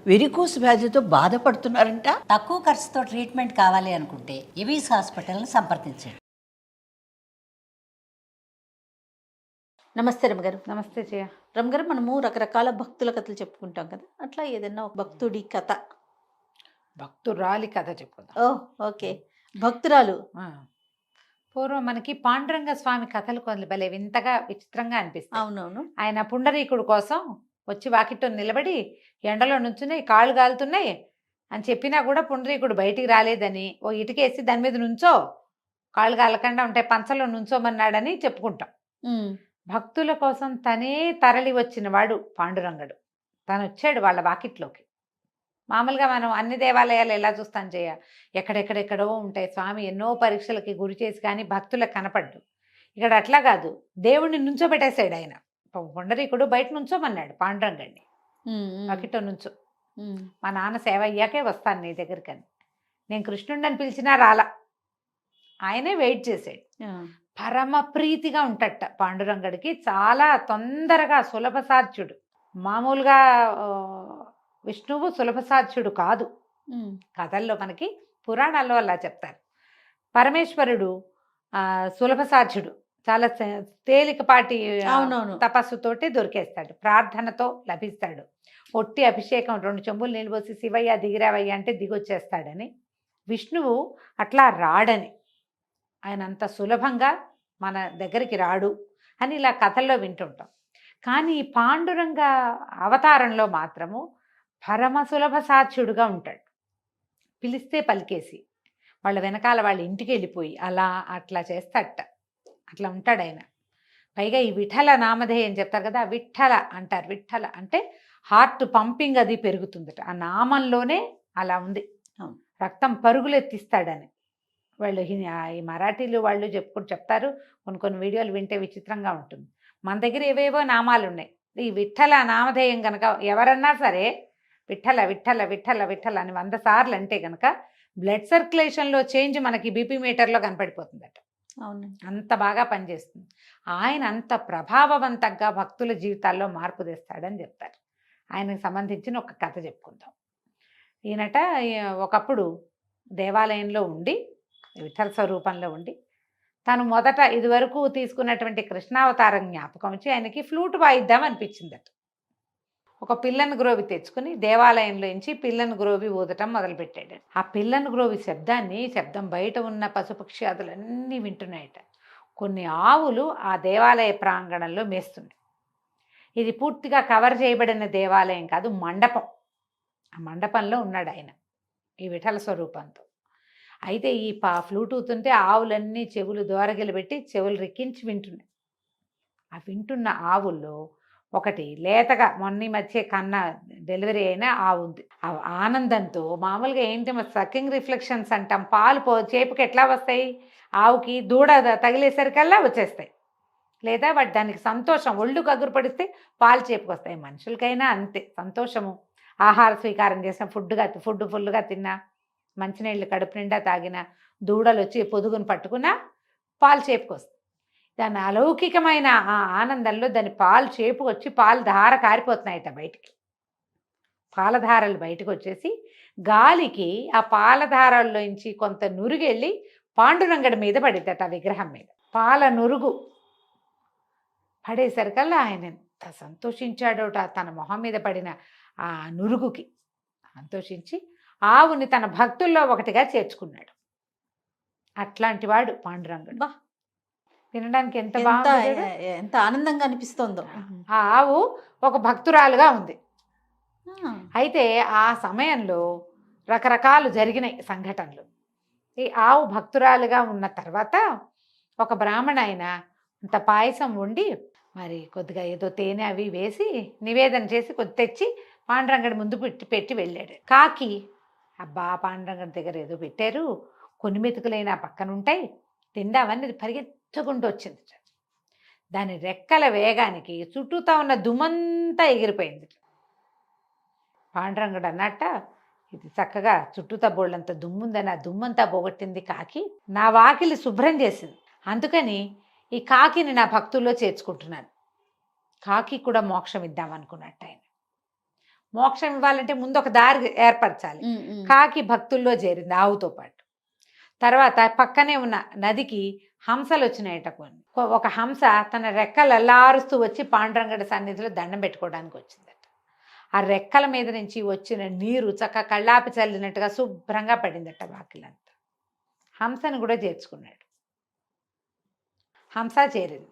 Varicose వ్యాధితో బాధపడుతున్నారంట. తక్కువ ఖర్చుతో ట్రీట్మెంట్ కావాలి అనుకుంటే ఎవిస్ హాస్పిటల్ని సంప్రదించండి. నమస్తే రమగారు. నమస్తే జయ. రమగారు, మనము రకరకాల భక్తుల కథలు చెప్పుకుంటాం కదా, అట్లా ఏదైనా ఒక భక్తుడి కథ. భక్తురాలి కథ చెప్పుకుందాం. ఓ ఓకే, భక్తురాలు. పూర్వం మనకి పాండురంగ స్వామి కథలు కొన్ని భలే వింతగా విచిత్రంగా అనిపిస్తాయి. అవునవును. ఆయన పుండరీకుడు కోసం వచ్చి వాకిట్లో నిలబడి ఎండలో నుంచున్నాయి, కాళ్ళు కాలుతున్నాయి అని చెప్పినా కూడా పుండరీకుడు బయటికి రాలేదని ఓ ఇటుకేసి దాని మీద నుంచో, కాళ్ళు కాలకుండా ఉంటాయి పంచలో నుంచోమన్నాడని చెప్పుకుంటాం. భక్తుల కోసం తనే తరలి వచ్చిన వాడు పాండురంగడు. తను వచ్చాడు వాళ్ళ వాకిట్లోకి. మామూలుగా మనం అన్ని దేవాలయాలు ఎలా చూస్తాం చేయ, ఎక్కడెక్కడెక్కడో ఉంటాయి స్వామి, ఎన్నో పరీక్షలకి గురి చేసి కానీ భక్తులకు కనపడ్డు. ఇక్కడ అట్లా కాదు, దేవుడిని నుంచోబెట్టేశాడు ఆయన. పుండరీకుడు బయట నుంచోమన్నాడు పాండురంగడిని, వాకిట్లో నుంచో, మా నాన్న సేవ అయ్యాకే వస్తాను నీ దగ్గరికి అని. నేను కృష్ణుడిని పిలిచినా రాలా, ఆయనే వెయిట్ చేశాడు. పరమ ప్రీతిగా ఉంటట పాండురంగడికి, చాలా తొందరగా సులభసాధ్యుడు. మామూలుగా విష్ణువు సులభసాధ్యుడు కాదు. కథల్లో మనకి పురాణాల్లో అలా చెప్తారు. పరమేశ్వరుడు సులభసాధ్యుడు, చాలా తేలికపాటి తపస్సుతోటి దొరికేస్తాడు, ప్రార్థనతో లభిస్తాడు. ఒట్టి అభిషేకం 2 చెంబులు నీళ్ళు పోసి శివయ్య దిగిరావయ్య అంటే దిగొచ్చేస్తాడని. విష్ణువు అట్లా రాడని, ఆయన అంత సులభంగా మన దగ్గరికి రాడు అని ఇలా కథల్లో వింటుంటాం. కానీ పాండురంగ అవతారంలో మాత్రము పరమ సులభ సాధ్యుడుగా ఉంటాడు. పిలిస్తే పలికేసి వాళ్ళ వెనకాల వాళ్ళ ఇంటికి వెళ్ళిపోయి అలా అట్లా చేస్తాడట. అట్లా ఉంటాడు ఆయన. పైగా ఈ విఠల నామధేయం చెప్తారు కదా, విఠల అంటారు. విఠల అంటే హార్ట్ పంపింగ్ అది పెరుగుతుందట. ఆ నామంలోనే అలా ఉంది, రక్తం పరుగులెత్తిస్తాడని. వాళ్ళు ఈ మరాఠీలు వాళ్ళు చెప్తారు. కొన్ని వీడియోలు వింటే విచిత్రంగా ఉంటుంది. మన దగ్గర ఏవేవో నామాలు ఉన్నాయి. ఈ విఠల నామధేయం కనుక ఎవరన్నా సరే విఠల విఠల విఠల విఠల అని 100 సార్లు అంటే కనుక బ్లడ్ సర్క్యులేషన్లో చేంజ్ మనకి బీపీ మీటర్లో కనపడిపోతుందట. అవును, అంత బాగా పనిచేస్తుంది. ఆయన అంత ప్రభావవంతంగా భక్తుల జీవితాల్లో మార్పు తెస్తాడని చెప్తారు. ఆయనకు సంబంధించిన ఒక కథ చెప్పుకుందాం. ఈయనట ఒకప్పుడు దేవాలయంలో ఉండి, విఠల స్వరూపంలో ఉండి, తను మొదట ఇదివరకు తీసుకున్నటువంటి కృష్ణావతారం జ్ఞాపకం వచ్చి ఆయనకి ఫ్లూట్ వాయిద్దాం అనిపించిందట. ఒక పిల్లను గ్రోవి తెచ్చుకుని దేవాలయంలో నుంచి పిల్లను గ్రోవి ఊదటం మొదలుపెట్టాడు. ఆ పిల్లను గ్రోవి శబ్దం బయట ఉన్న పశుపక్ష్యాదులన్నీ వింటున్నాయట. కొన్ని ఆవులు ఆ దేవాలయ ప్రాంగణంలో మేస్తున్నాయి. ఇది పూర్తిగా కవర్ చేయబడిన దేవాలయం కాదు, మండపం. ఆ మండపంలో ఉన్నాడు ఆయన ఈ విఠల స్వరూపంతో. అయితే ఈ ఫ్లూట్ ఊతుంటే ఆవులన్నీ చెవులు దోరగిలు పెట్టి చెవులు రెక్కించి వింటున్నాయి. ఆ వింటున్న ఆవుల్లో ఒకటి లేతగా మొన్న మధ్య కన్నా డెలివరీ అయిన ఆవు ఉంది. ఆ ఆనందంతో మామూలుగా ఏంటి సకింగ్ రిఫ్లెక్షన్స్ అంటాం, పాలు చేపుకి ఎట్లా వస్తాయి, ఆవుకి దూడ తగిలేసరికల్లా వచ్చేస్తాయి. లేదా వాటి దానికి సంతోషం, ఒళ్ళు కగురు పడిస్తే పాలు చేపుకొస్తాయి. మనుషులకైనా అంతే సంతోషము. ఆహార స్వీకారం చేసిన ఫుడ్ ఫుల్గా తిన్నా, మంచినీళ్ళు కడుపు నిండా తాగిన, దూడలు వచ్చి పొదుగును పట్టుకున్నా పాలు చేపుకొస్తాయి. దాని అలౌకికమైన ఆ ఆనందంలో దాని పాలు చేపుకొచ్చి పాలు ధార కారిపోతున్నాయట బయటికి. పాలధారలు బయటకు వచ్చేసి గాలికి ఆ పాలధారల్లోంచి కొంత నురుగెళ్ళి పాండురంగడి మీద పడిద్దట, ఆ విగ్రహం మీద. పాల నురుగు పడేసరికల్లా ఆయన ఎంత సంతోషించాడోట. తన మొహం మీద పడిన ఆ నురుగుకి సంతోషించి ఆవుని తన భక్తుల్లో ఒకటిగా చేర్చుకున్నాడు. అట్లాంటి వాడు పాండురంగడు. వినడానికి ఎంత బాగుంది, ఎంత ఆనందంగా అనిపిస్తుందో. ఆ ఆవు ఒక భక్తురాలుగా ఉంది. అయితే ఆ సమయంలో రకరకాలు జరిగినాయి సంఘటనలు. ఈ ఆవు భక్తురాలుగా ఉన్న తర్వాత ఒక బ్రాహ్మణ ఆయన అంత పాయసం వండి మరి కొద్దిగా ఏదో తేనె అవి వేసి నివేదన చేసి కొద్ది తెచ్చి పాండురంగడి ముందు పెట్టి వెళ్ళాడు. కాకి, అబ్బా పాండురంగడి దగ్గర ఏదో పెట్టారు, కొన్ని మెతుకులైన పక్కన ఉంటాయి, తిందామని పరిగెత్తుకుంటూ వచ్చింది. దాని రెక్కల వేగానికి చుట్టూతా ఉన్న దుమ్మంతా ఎగిరిపోయింది. పాండురంగడు అన్నట్ట, ఇది చక్కగా చుట్టూతా బోళ్ళంత దుమ్ముందని ఆ దుమ్మంతా పోగొట్టింది కాకి, నా వాకిలి శుభ్రం చేసింది, అందుకని ఈ కాకిని నా భక్తుల్లో చేర్చుకుంటున్నాను. కాకి కూడా మోక్షం ఇద్దామనుకున్నట్టు ఆయన మోక్షం ఇవ్వాలంటే ముందు ఒక దారి ఏర్పరచాలి. కాకి భక్తుల్లో చేరింది ఆవుతో పాటు. తర్వాత పక్కనే ఉన్న నదికి హంసలు వచ్చినాయట కొన్ని. ఒక హంస తన రెక్కలు అల్లారుస్తూ వచ్చి పాండురంగడి సన్నిధిలో దండం పెట్టుకోవడానికి వచ్చిందట. ఆ రెక్కల మీద నుంచి వచ్చిన నీరు చక్క కళ్ళాపి చల్లినట్టుగా శుభ్రంగా పడిందట వాకిలంతా. హంసను కూడా చేర్చుకున్నాడు. హంస చేరింది.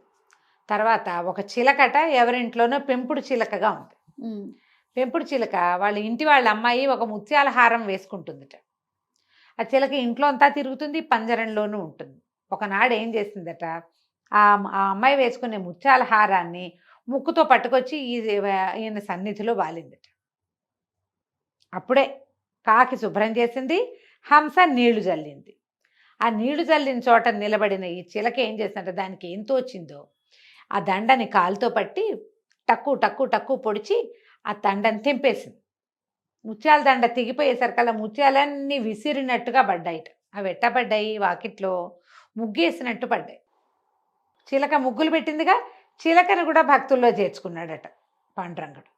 తర్వాత ఒక చిలకట ఎవరింట్లోనో పెంపుడు చిలకగా ఉంది. పెంపుడు చిలక వాళ్ళ అమ్మాయి ఒక ముత్యాల హారం వేసుకుంటుందట. ఆ చిలక ఇంట్లో అంతా తిరుగుతుంది, పంజరంలోనూ ఉంటుంది. ఒకనాడు ఏం చేసిందట, ఆ అమ్మాయి వేసుకునే ముత్యాల హారాన్ని ముక్కుతో పట్టుకొచ్చి ఈయన సన్నిధిలో వాలిందట. అప్పుడే కాకి శుభ్రం చేసింది, హంస నీళ్లు జల్లింది. ఆ నీళ్లు జల్లిన చోట నిలబడిన ఈ చిలక ఏం చేసిందంటే దానికి ఏం తోచిందో ఆ దండని కాలుతో పట్టి టక్కు టక్కు టక్కు పొడిచి ఆ దండని తెంపేసింది. ముత్యాల దండ తెగిపోయేసరికల్లా ముత్యాలన్నీ విసిరినట్టుగా పడ్డాయిట. అవి ఎట్టబడ్డాయి, వాకిట్లో ముగ్గేసినట్టు పడ్డాయి. చిలక ముగ్గులు పెట్టిందిగా, చిలకను కూడా భక్తుల్లో చేర్చుకున్నాడట పాండురంగడు.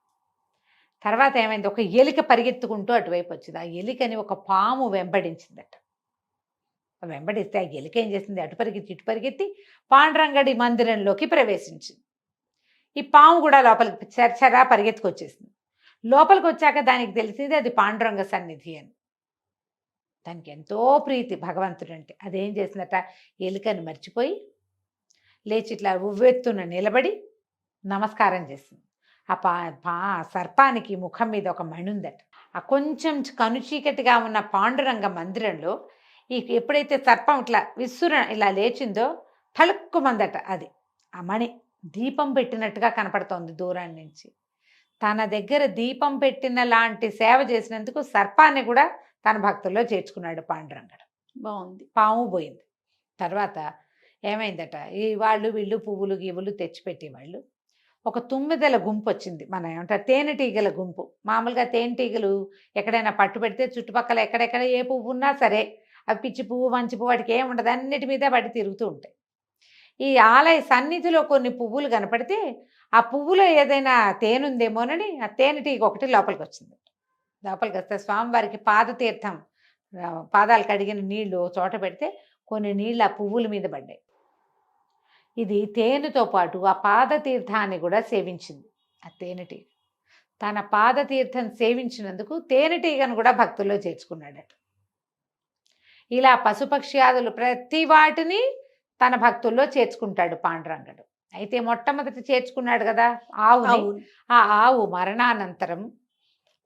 తర్వాత ఏమైంది, ఒక ఎలిక పరిగెత్తుకుంటూ అటువైపు వచ్చింది. ఆ ఎలికని ఒక పాము వెంబడించిందట. వెంబడిస్తే ఆ ఎలిక ఏం చేసింది, అటు పరిగెత్తి పాండురంగడి మందిరంలోకి ప్రవేశించింది. ఈ పాము కూడా లోపలికి చరచరా పరిగెత్తుకొచ్చేసింది. లోపలికి వచ్చాక దానికి తెలిసింది అది పాండురంగ సన్నిధి అని. దానికి ఎంతో ప్రీతి భగవంతుడు అంటే. అదేం చేసిందట, ఎలుకని మర్చిపోయి లేచి ఇట్లా ఉవ్వెత్తున నిలబడి నమస్కారం చేసింది. ఆ సర్పానికి ముఖం మీద ఒక మణి ఉందట. ఆ కొంచెం కనుచీకటిగా ఉన్న పాండురంగ మందిరంలో ఎప్పుడైతే సర్పం ఇట్లా ఇలా లేచిందో తళుక్కుమందట. అది ఆ మణి దీపం పెట్టినట్టుగా కనపడుతోంది దూరం నుంచి. తన దగ్గర దీపం పెట్టిన లాంటి సేవ చేసినందుకు సర్పాన్ని కూడా తన భక్తుల్లో చేర్చుకున్నాడు పాండురంగడు. బాగుంది. పాము పోయింది. తర్వాత ఏమైందట, వీళ్ళు పువ్వులు గివ్వులు తెచ్చిపెట్టేవాళ్ళు. ఒక తుమ్మెదల గుంపు వచ్చింది. మన ఏమంటారు, తేనెటీగల గుంపు. మామూలుగా తేనెటీగలు ఎక్కడైనా పట్టు పెడితే చుట్టుపక్కల ఎక్కడెక్కడ ఏ పువ్వు ఉన్నా సరే అవి పిచ్చి పువ్వు మంచి పువ్వు వాటికి ఏముండదు, అన్నిటి మీద పడి తిరుగుతూ ఉంటాయి. ఈ ఆలయ సన్నిధిలో కొన్ని పువ్వులు కనపడితే ఆ పువ్వులో ఏదైనా తేనుందేమోనని ఆ తేనెటీగ ఒకటి లోపలికి వచ్చింది. లోపలికి వస్తే స్వామివారికి పాదతీర్థం, పాదాలు కడిగిన నీళ్లు చోట పెడితే కొన్ని నీళ్ళు ఆ పువ్వుల మీద పడ్డాయి. ఇది తేనెతో పాటు ఆ పాదతీర్థాన్ని కూడా సేవించింది. ఆ తేనెటీగ తన పాదతీర్థం సేవించినందుకు తేనెటీగను కూడా భక్తుల్లో చేర్చుకున్నాడట. ఇలా పశుపక్ష్యాదులు ప్రతి వాటిని తన భక్తుల్లో చేర్చుకుంటాడు పాండురంగడు. అయితే మొట్టమొదటి చేర్చుకున్నాడు కదా ఆవుని. ఆ ఆవు మరణానంతరం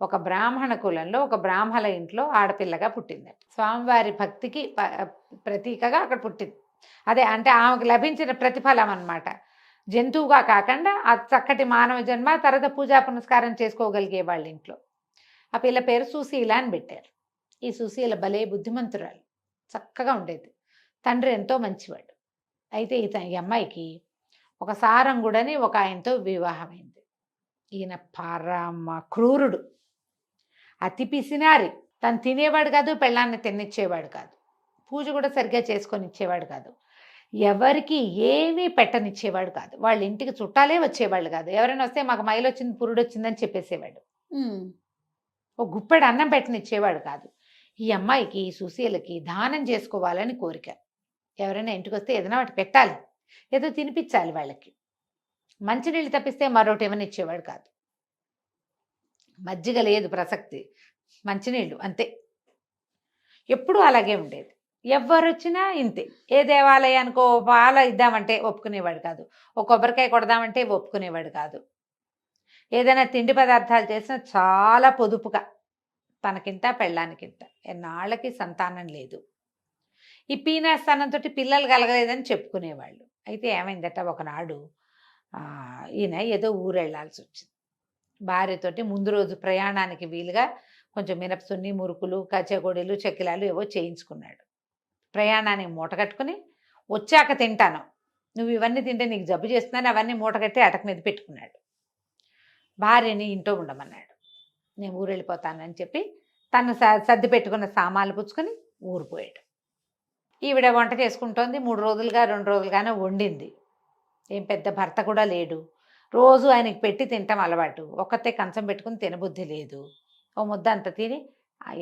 ఒక బ్రాహ్మణ కులంలో ఒక బ్రాహ్మణ ఇంట్లో ఆడపిల్లగా పుట్టిందట. స్వామివారి భక్తికి ప్రతీకగా అక్కడ పుట్టింది. అదే అంటే ఆమెకు లభించిన ప్రతిఫలం అన్నమాట. జంతువుగా కాకుండా ఆ చక్కటి మానవ జన్మ, తర్వాత పూజా పునస్కారం చేసుకోగలిగే వాళ్ళ ఇంట్లో. ఆ పిల్ల పేరు సుశీల అని పెట్టారు. ఈ సుశీల భలే బుద్ధిమంతురాలు, చక్కగా ఉండేది. తండ్రి ఎంతో మంచివాడు. అయితే ఈ అమ్మాయికి ఒక సారంగుడని ఒక ఆయనతో వివాహమైంది. ఈయన పరమ క్రూరుడు, అతి పిసినారి. తను తినేవాడు కాదు, పెళ్ళాన్ని తినిచ్చేవాడు కాదు, పూజ కూడా సరిగ్గా చేసుకొని ఇచ్చేవాడు కాదు, ఎవరికి ఏమీ పెట్టనిచ్చేవాడు కాదు, వాళ్ళ ఇంటికి చుట్టాలే వచ్చేవాళ్ళు కాదు. ఎవరైనా వస్తే మాకు మైలొచ్చింది పురుడు వచ్చిందని చెప్పేసేవాడు. ఒక గుప్పెడు అన్నం పెట్టనిచ్చేవాడు కాదు. ఈ అమ్మాయికి సుశీలకి దానం చేసుకోవాలని కోరిక. ఎవరైనా ఇంటికి వస్తే ఏదైనా వాటి పెట్టాలి, ఏదో తినిపించాలి వాళ్ళకి. మంచినీళ్ళు తప్పిస్తే మరొకటి ఏమైనా ఇచ్చేవాడు కాదు. మజ్జిగ లేదు ప్రసక్తి, మంచినీళ్ళు అంతే. ఎప్పుడూ అలాగే ఉండేది. ఎవరు వచ్చినా ఇంతే. ఏ దేవాలయానికో పాల ఇద్దామంటే ఒప్పుకునేవాడు కాదు, ఒక కొబ్బరికాయ కొడదామంటే ఒప్పుకునేవాడు కాదు. ఏదైనా తిండి పదార్థాలు చేసినా చాలా పొదుపుగా, తనకింత పెళ్ళానికింత. ఎన్నాళ్ళకి సంతానం లేదు. ఈ పీనాస్థానంతో పిల్లలు కలగలేదని చెప్పుకునేవాళ్ళు. అయితే ఏమైందట, ఒకనాడు ఈయన ఏదో ఊరు వెళ్ళాల్సి వచ్చింది. భార్యతోటి ముందు రోజు ప్రయాణానికి వీలుగా కొంచెం మినపసున్ని, మురుకులు, కచ్చగొడీలు, చెక్కిలాలు ఏవో చేయించుకున్నాడు. ప్రయాణానికి మూట కట్టుకుని వచ్చాక తింటాను, నువ్వు ఇవన్నీ తింటే నీకు జబ్బు చేస్తున్నాను, అవన్నీ మూట కట్టి అటక మీద పెట్టుకున్నాడు. భార్యని ఇంట్లో ఉండమన్నాడు. నేను ఊరు వెళ్ళిపోతానని చెప్పి తను సర్ది పెట్టుకున్న సామాన్లు పుచ్చుకొని ఊరిపోయాడు. ఈవిడ వంట చేసుకుంటోంది. 3 రోజులుగా 2 రోజులుగానే వండింది. ఏం పెద్ద భర్త కూడా లేడు. రోజు ఆయనకి పెట్టి తింటాం అలవాటు. ఒక్కతే కంచం పెట్టుకుని తినబుద్ధి లేదు. ఓ ముద్ద అంత తిని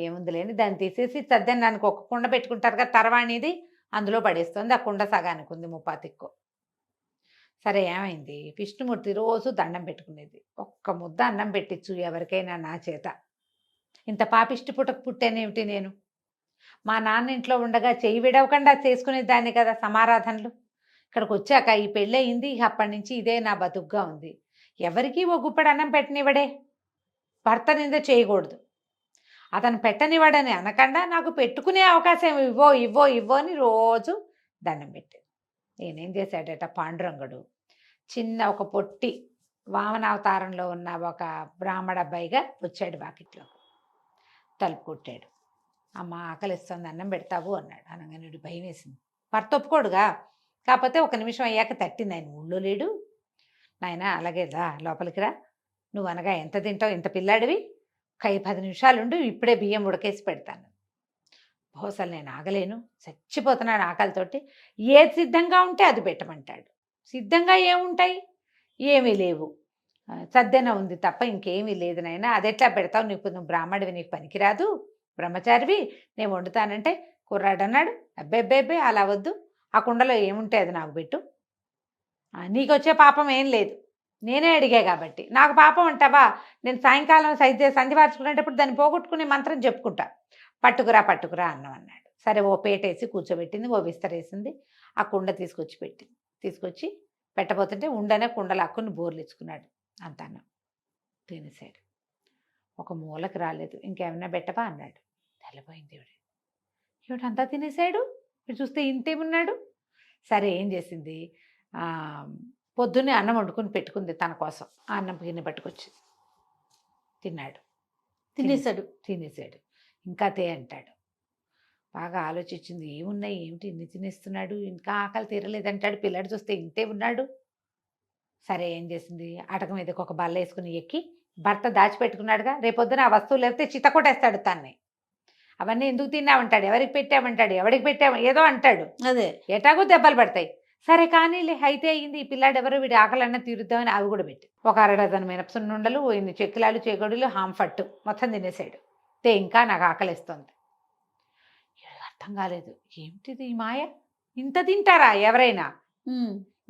ఏముందిలేని దాన్ని తీసేసి సద్దన్నానికి ఒక కుండ పెట్టుకుంటారు కదా తర్వాణిది, అందులో పడేస్తుంది. ఆ కుండ సగానికి ఉంది ముప్పాతిక్కో. సరే ఏమైంది, విష్ణుమూర్తి రోజు దండం పెట్టుకునేది. ఒక్క ముద్ద అన్నం పెట్టించు ఎవరికైనా నా చేత. ఇంత పాపిష్టి పుట్టకు పుట్టానేమిటి నేను? మా నాన్న ఇంట్లో ఉండగా చెయ్యి విడవకుండా చేసుకునేదాన్ని కదా సమారాధనలు. ఇక్కడికి వచ్చాక ఈ పెళ్ళయింది, ఇక అప్పటి నుంచి ఇదే నా బతుకుగా ఉంది. ఎవరికీ ఓ గుప్పడి అన్నం పెట్టనివ్వడే. భర్త నింద చేయకూడదు. అతను పెట్టనివ్వడని అనకుండా నాకు పెట్టుకునే అవకాశం ఇవ్వో ఇవ్వో ఇవ్వో అని రోజు దండం పెట్టేది. నేనేం చేశాడట పాండురంగుడు, చిన్న ఒక పొట్టి వామనావతారంలో ఉన్న ఒక బ్రాహ్మణ అబ్బాయిగా వచ్చాడు వాకిట్లో. తలుపు కొట్టాడు. అమ్మ ఆకలిస్తుంది అన్నం పెడతావు అన్నాడు. అనగానే భయం వేసింది. భర్త ఒప్పుకోడుగా. కాకపోతే ఒక నిమిషం అయ్యాక తట్టింది. ఆయన ఊళ్ళో లేడు. నాయన అలాగే రా లోపలికి రా, నువ్వు అనగా ఎంత తింటావు, ఇంత పిల్లాడివి, 10 నిమిషాలుండు, ఇప్పుడే బియ్యం ఉడకేసి పెడతాను. బహుశా నేను ఆగలేను, చచ్చిపోతున్నాను ఆకలితోటి. ఏది సిద్ధంగా ఉంటే అది పెట్టమంటాడు. సిద్ధంగా ఏముంటాయి, ఏమీ లేవు. సద్దెన ఉంది తప్ప ఇంకేమీ లేదు నాయన, అది ఎట్లా పెడతావు, నువ్వు బ్రాహ్మడివి, నీకు పనికిరాదు, బ్రహ్మచారివి, నేను వండుతానంటే కుర్రాడు అన్నాడు. అబ్బే అలా వద్దు, ఆ కుండలో ఏముంటే అది నాకు పెట్టు, నీకు వచ్చే పాపం ఏం లేదు, నేనే అడిగా కాబట్టి. నాకు పాపం అంటావా, నేను సాయంకాలం సంధి వార్చుకునేటప్పుడు దాన్ని పోగొట్టుకునే మంత్రం చెప్పుకుంటా. పట్టుకురా అన్నం అన్నాడు. సరే ఓ పేటేసి కూర్చోబెట్టింది, ఓ విస్తరేసింది, ఆ కుండ తీసుకొచ్చి పెట్టింది. తీసుకొచ్చి పెట్టబోతుంటే ఉండనే కుండలు అక్కుని బోర్లు ఇచ్చుకున్నాడు. అంత అన్నం తినేసాడు. ఒక మూలకి రాలేదు. ఇంకేమన్నా పెట్టవా అన్నాడు. తెల్లపోయింది ఇవిడు అంతా తినేసాడు. ఇప్పుడు చూస్తే ఇంతేమున్నాడు. సరే ఏం చేసింది, పొద్దున్నే అన్నం వండుకొని పెట్టుకుంది తన కోసం. ఆ అన్నం గిన్నె పట్టుకొచ్చి తిన్నాడు. తినేసాడు. ఇంకా తే అంటాడు. బాగా ఆలోచించింది, ఏమున్నాయి ఏమిటి ఇన్ని తినేస్తున్నాడు, ఇంకా ఆకలి తీరలేదంటాడు. పిల్లాడు చూస్తే ఇంతే ఉన్నాడు. సరే ఏం చేసింది, అటక మీదకి ఒక బల్ల వేసుకుని ఎక్కి, భర్త దాచిపెట్టుకున్నాడుగా, రేపొద్దున ఆ వస్తువులు లేకపోతే చితకొట్టేస్తాడు తన్ని. అవన్నీ ఎందుకు తిన్నామంటాడు, ఎవరికి పెట్టామంటాడు, ఎవరికి పెట్టాము ఏదో అంటాడు. అదే ఎటాగో దెబ్బలు పడతాయి. సరే కానీలే, అయితే అయింది. ఈ పిల్లాడు ఎవరో, వీడి ఆకలన్నా తీరుద్దామని అవి కూడా పెట్టి ఒక 1/2 మినపసున్నుండలు, ఇన్ని చెక్కిలాలు చేగొడులు హాంఫట్టు మొత్తం తినేసాడు. ఇంకా నాకు ఆకలిస్తుంది. అర్థం కాలేదు, ఏమిటిది ఈ మాయ, ఇంత తింటారా ఎవరైనా?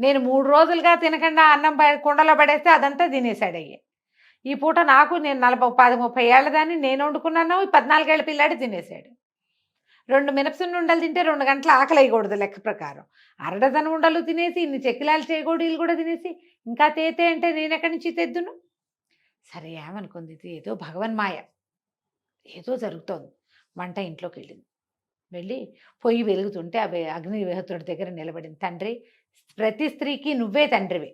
నేను 3 రోజులుగా తినకుండా అన్నం కుండలో పడేస్తే అదంతా తినేసాడు. ఈ పూట నాకు, నేను 40-30 ఏళ్ళ దాన్ని నేను వండుకున్నాను, 14 ఏళ్ళ పిల్లాడి తినేసాడు. 2 మినపసున్ను ఉండలు తింటే 2 గంటల ఆకలి వేయకూడదు లెక్క ప్రకారం. 1/2 ఉండలు తినేసి, ఇన్ని చెక్కిలాలు చేయకూడీలు కూడా తినేసి ఇంకా తేతే అంటే నేను ఎక్కడి నుంచి తెద్దును? సరే ఏమనుకుంది, ఇది ఏదో భగవన్మాయ, ఏదో జరుగుతోంది. వంట ఇంట్లోకి వెళ్ళి పొయ్యి వెలుగుతుంటే అవి అగ్నిహోత్రుడి దగ్గర నిలబడింది. తండ్రి, ప్రతి స్త్రీకి నువ్వే తండ్రివి.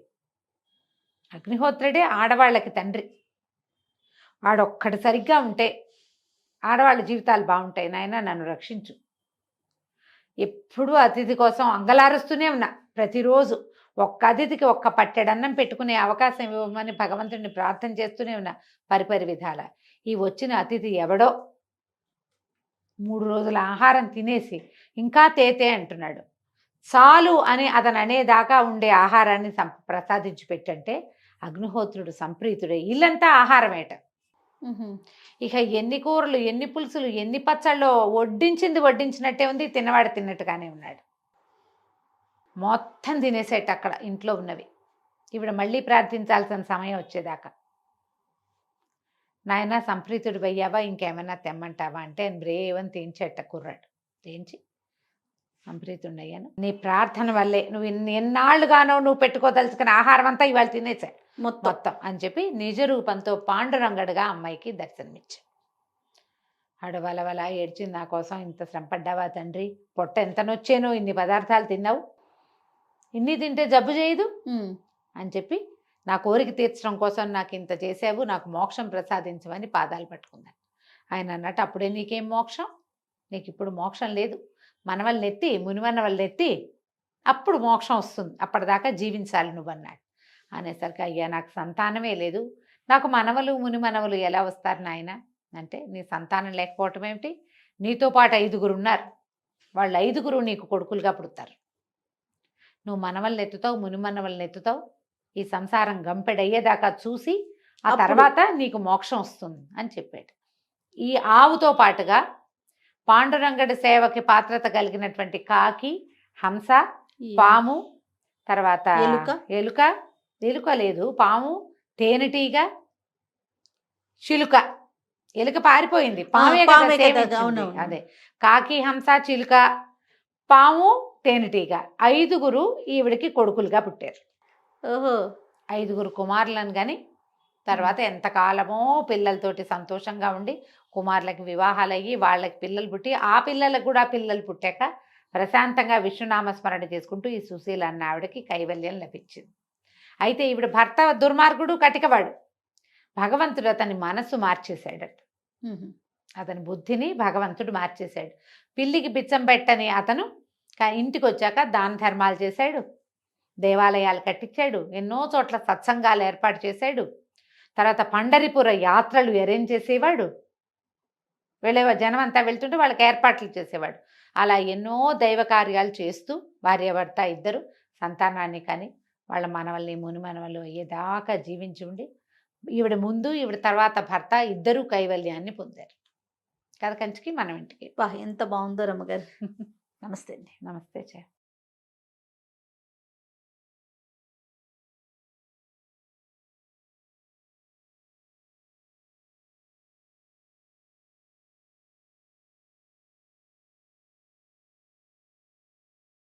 అగ్నిహోత్రుడే ఆడవాళ్ళకి తండ్రి. వాడొక్కడు సరిగ్గా ఉంటే ఆడవాళ్ళ జీవితాలు బాగుంటాయి. నాయన నన్ను రక్షించు. ఎప్పుడూ అతిథి కోసం అంగలారుస్తూనే ఉన్నా. ప్రతిరోజు ఒక్క అతిథికి ఒక్క పట్టెడన్నం పెట్టుకునే అవకాశం ఇవ్వమని భగవంతుడిని ప్రార్థన చేస్తూనే ఉన్నా పరిపరి విధాల. ఈ వచ్చిన అతిథి ఎవడో 3 రోజుల ఆహారం తినేసి ఇంకా తేతే అంటున్నాడు. చాలు అని అతను అనేదాకా ఉండే ఆహారాన్ని ప్రసాదించి పెట్టంటే అగ్నిహోత్రుడు సంప్రీతుడే. ఇల్లంతా ఆహారమేట. ఇక ఎన్ని కూరలు, ఎన్ని పులుసులు, ఎన్ని పచ్చళ్ళు, వడ్డించినట్టే ఉంది, తిన్నవాడు తిన్నట్టుగానే ఉన్నాడు. మొత్తం తినేసేట అక్కడ ఇంట్లో ఉన్నవి. ఇప్పుడు మళ్ళీ ప్రార్థించాల్సిన సమయం వచ్చేదాకా, నాయన సంప్రీతుడు అయ్యావా, ఇంకేమైనా తెమ్మంటావా అంటే బ్రేవని తీయించేట కుర్రాడు. తీయించి సంప్రీతుడు అయ్యాను, నీ ప్రార్థన వల్లే, నువ్వు ఎన్నాళ్ళుగానో నువ్వు పెట్టుకోదలుచుకున్న ఆహారం అంతా ఇవాళ తినేసాడు మొత్తం అని చెప్పి నిజ రూపంతో పాండురంగడుగా అమ్మాయికి దర్శనమిచ్చాడు. ఆడవలవల ఏడ్చింది, నా కోసం ఇంత శ్రమపడ్డావా తండ్రి, పొట్ట ఎంత నొచ్చానో, ఇన్ని పదార్థాలు తిన్నావు, ఇన్ని తింటే జబ్బు చేయదు అని చెప్పి నా కోరిక తీర్చడం కోసం నాకు ఇంత చేసావు, నాకు మోక్షం ప్రసాదించమని పాదాలు పట్టుకున్నాను. ఆయన అన్నట్టు, అప్పుడే నీకేం మోక్షం, నీకు ఇప్పుడు మోక్షం లేదు, మనవల్ని ఎత్తి, మునిమన్నవల్ని ఎత్తి అప్పుడు మోక్షం వస్తుంది, అప్పటిదాకా జీవించాలి నువ్వు అన్నాడు. అనేసరికి, అయ్యా నాకు సంతానమే లేదు, నాకు మనవలు మునిమనవలు ఎలా వస్తారు నాయన అంటే, నీ సంతానం లేకపోవటం ఏమిటి, నీతో పాటు 5గురు ఉన్నారు, వాళ్ళు 5గురు నీకు కొడుకులుగా పుడతారు, నువ్వు మనవల్ని ఎత్తుతావు, మునిమన్నవల్ని ఎత్తుతావు, ఈ సంసారం గంపెడయ్యేదాకా చూసి ఆ అప్పుడు- తర్వాత నీకు మోక్షం వస్తుంది అని చెప్పాడు. ఈ ఆవుతో పాటుగా పాండురంగడి సేవకి పాత్రత కలిగినటువంటి కాకి, హంస, పాము, తర్వాత ఎలుక? ఎలుక లేదు, పాము, తేనెటీగ, చిలుక. ఎలుక పారిపోయింది, పామే కదా పామే కదా, సేవించింది. అవునవును. అదే కాకి, హంస, చిలుక, పాము, తేనెటీగ 5గురు ఈవిడికి కొడుకులుగా పుట్టారు. ఓహో 5గురు కుమారులను కానీ తర్వాత ఎంతకాలమో పిల్లలతోటి సంతోషంగా ఉండి కుమారులకి వివాహాలు అయ్యి వాళ్ళకి పిల్లలు పుట్టి ఆ పిల్లలకు కూడా పిల్లలు పుట్టాక ప్రశాంతంగా విష్ణునామ స్మరణ చేసుకుంటూ ఈ సుశీల అన్న ఆవిడకి కైవల్యం లభించింది. అయితే ఈవిడ భర్త దుర్మార్గుడు, కటికవాడు. భగవంతుడు అతని మనస్సు మార్చేశాడట. అతని బుద్ధిని భగవంతుడు మార్చేశాడు. పిల్లికి బిచ్చం పెట్టని అతను ఇంటికి వచ్చాక దాన ధర్మాలు చేశాడు, దేవాలయాలు కట్టించాడు, ఎన్నో చోట్ల సత్సంగాలు ఏర్పాటు చేశాడు. తర్వాత పండరిపుర యాత్రలు అరేంజ్ చేసేవాడు. జనం అంతా వెళ్తుంటే వాళ్ళకి ఏర్పాట్లు చేసేవాడు. అలా ఎన్నో దైవ కార్యాలు చేస్తూ భార్యాభర్త ఇద్దరు సంతానాన్ని కానీ వాళ్ళ మనవల్ని ముని మనవలు అయ్యేదాకా జీవించి ఉండి ఈవిడ ముందు ఈవిడ తర్వాత భర్త ఇద్దరూ కైవల్యాన్ని పొందారు. కథ కంచికి మనం ఇంటికి. ఎంత బాగుందో రమ్మగారు. నమస్తే అండి. నమస్తే చే.